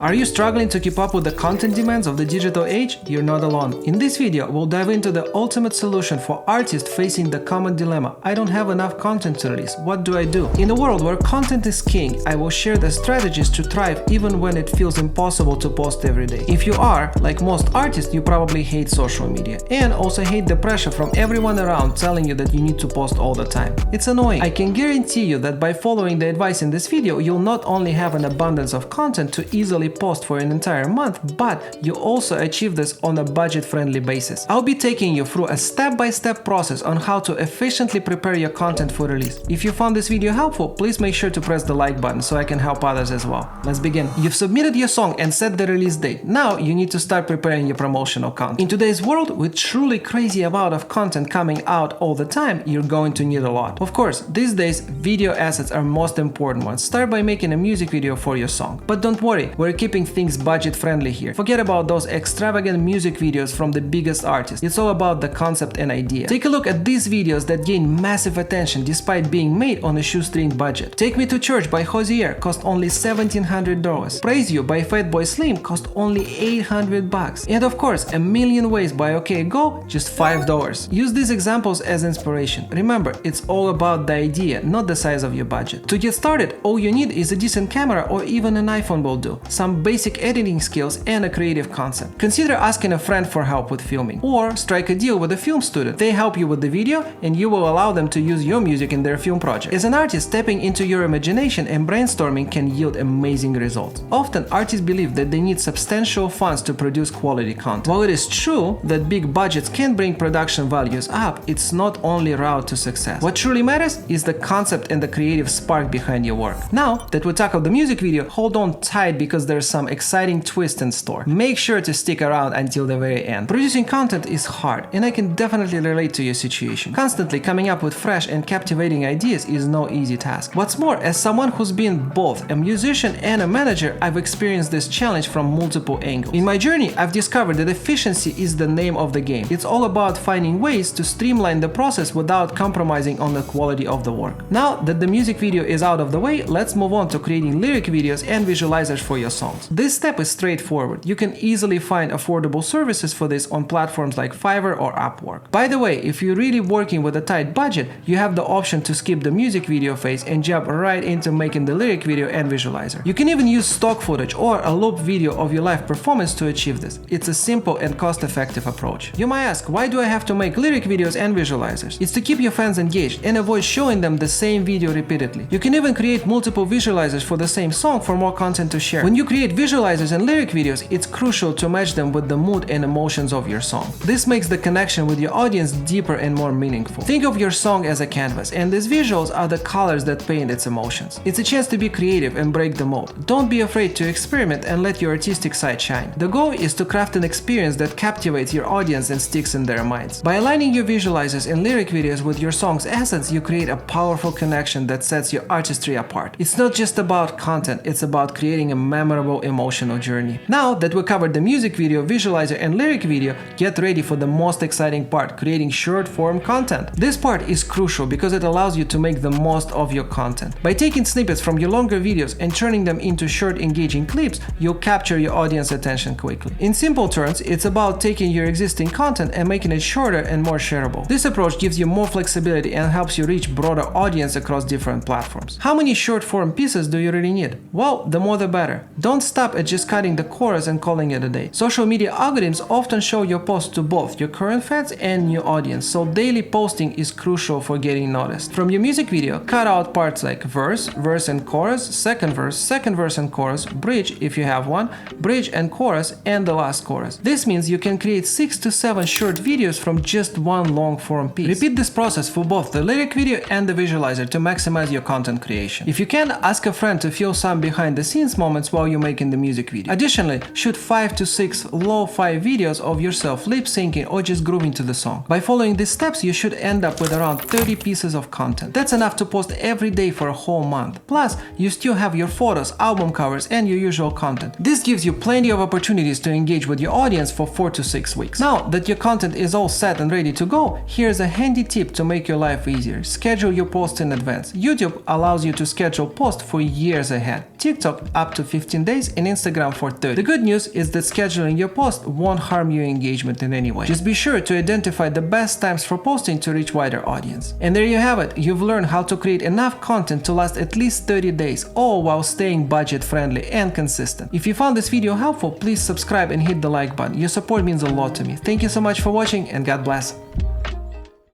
Are you struggling to keep up with the content demands of the digital age? You're not alone. In this video, we'll dive into the ultimate solution for artists facing the common dilemma. I don't have enough content to release. What do I do? In a world where content is king, I will share the strategies to thrive even when it feels impossible to post every day. If you are, like most artists, you probably hate social media and also hate the pressure from everyone around telling you that you need to post all the time. It's annoying. I can guarantee you that by following the advice in this video, you'll not only have an abundance of content to easily post for an entire month, but you also achieve this on a budget-friendly basis. I'll be taking you through a step-by-step process on how to efficiently prepare your content for release. If you found this video helpful, please make sure to press the like button so I can help others as well. Let's begin. You've submitted your song and set the release date. Now you need to start preparing your promotional content. In today's world, with truly crazy amount of content coming out all the time, you're going to need a lot. Of course, these days, video assets are most important ones. Start by making a music video for your song. But don't worry, we're keeping things budget-friendly here. Forget about those extravagant music videos from the biggest artists. It's all about the concept and idea. Take a look at these videos that gain massive attention despite being made on a shoestring budget. Take Me to Church by Hosier cost only $1,700. Praise You by Fatboy Slim cost only $800. And of course, A Million Ways by OK Go, just $5. Use these examples as inspiration. Remember, it's all about the idea, not the size of your budget. To get started, all you need is a decent camera or even an iPhone will do, some basic editing skills and a creative concept. Consider asking a friend for help with filming, or strike a deal with a film student. They help you with the video and you will allow them to use your music in their film project. As an artist, stepping into your imagination and brainstorming can yield amazing results. Often, artists believe that they need substantial funds to produce quality content. While it is true that big budgets can bring production values up, it's not only route to success. What truly matters is the concept and the creative spark behind your work. Now that we tackled the music video, hold on tight because there's some exciting twist in store. Make sure to stick around until the very end. Producing content is hard, and I can definitely relate to your situation. Constantly coming up with fresh and captivating ideas is no easy task. What's more, as someone who's been both a musician and a manager, I've experienced this challenge from multiple angles. In my journey, I've discovered that efficiency is the name of the game. It's all about finding ways to streamline the process without compromising on the quality of the work. Now that the music video is out of the way, let's move on to creating lyric videos and visualizers for your songs. This step is straightforward. You can easily find affordable services for this on platforms like Fiverr or Upwork. By the way, if you're really working with a tight budget, you have the option to skip the music video phase and jump right into making the lyric video and visualizer. You can even use stock footage or a loop video of your live performance to achieve this. It's a simple and cost-effective approach. You might ask, why do I have to make lyric videos and visualizers? It's to keep your fans engaged and avoid showing them the same video repeatedly. You can even create multiple visualizers for the same song for more content to share. When you create visualizers and lyric videos, it's crucial to match them with the mood and emotions of your song. This makes the connection with your audience deeper and more meaningful. Think of your song as a canvas, and these visuals are the colors that paint its emotions. It's a chance to be creative and break the mold. Don't be afraid to experiment and let your artistic side shine. The goal is to craft an experience that captivates your audience and sticks in their minds. By aligning your visualizers and lyric videos with your song's essence, you create a powerful connection that sets your artistry apart. It's not just about content, it's about creating a memorable emotional journey. Now that we covered the music video, visualizer, and lyric video, get ready for the most exciting part, creating short-form content. This part is crucial because it allows you to make the most of your content. By taking snippets from your longer videos and turning them into short, engaging clips, you'll capture your audience attention quickly. In simple terms, it's about taking your existing content and making it shorter and more shareable. This approach gives you more flexibility and helps you reach broader audience across different platforms. How many short-form pieces do you really need? Well, the more the better. Don't stop at just cutting the chorus and calling it a day. Social media algorithms often show your posts to both your current fans and new audience, so daily posting is crucial for getting noticed. From your music video, cut out parts like verse and chorus, second verse and chorus, bridge if you have one, bridge and chorus, and the last chorus. This means you can create 6 to 7 short videos from just one long-form piece. Repeat this process for both the lyric video and the visualizer to maximize your content creation. If you can, ask a friend to film some behind-the-scenes moments while you're making the music video. Additionally, shoot 5 to 6 lo-fi videos of yourself lip-syncing or just grooving to the song. By following these steps, you should end up with around 30 pieces of content. That's enough to post every day for a whole month. Plus, you still have your photos, album covers, and your usual content. This gives you plenty of opportunities to engage with your audience for 4 to 6 weeks. Now that your content is all set and ready to go, here's a handy tip to make your life easier. Schedule your posts in advance. YouTube allows you to schedule posts for years ahead. TikTok up to 15 days, and Instagram for 30. The good news is that scheduling your post won't harm your engagement in any way. Just be sure to identify the best times for posting to reach wider audience. And there you have it, you've learned how to create enough content to last at least 30 days, all while staying budget friendly and consistent. If you found this video helpful, please subscribe and hit the like button. Your support means a lot to me. Thank you so much for watching, and God bless.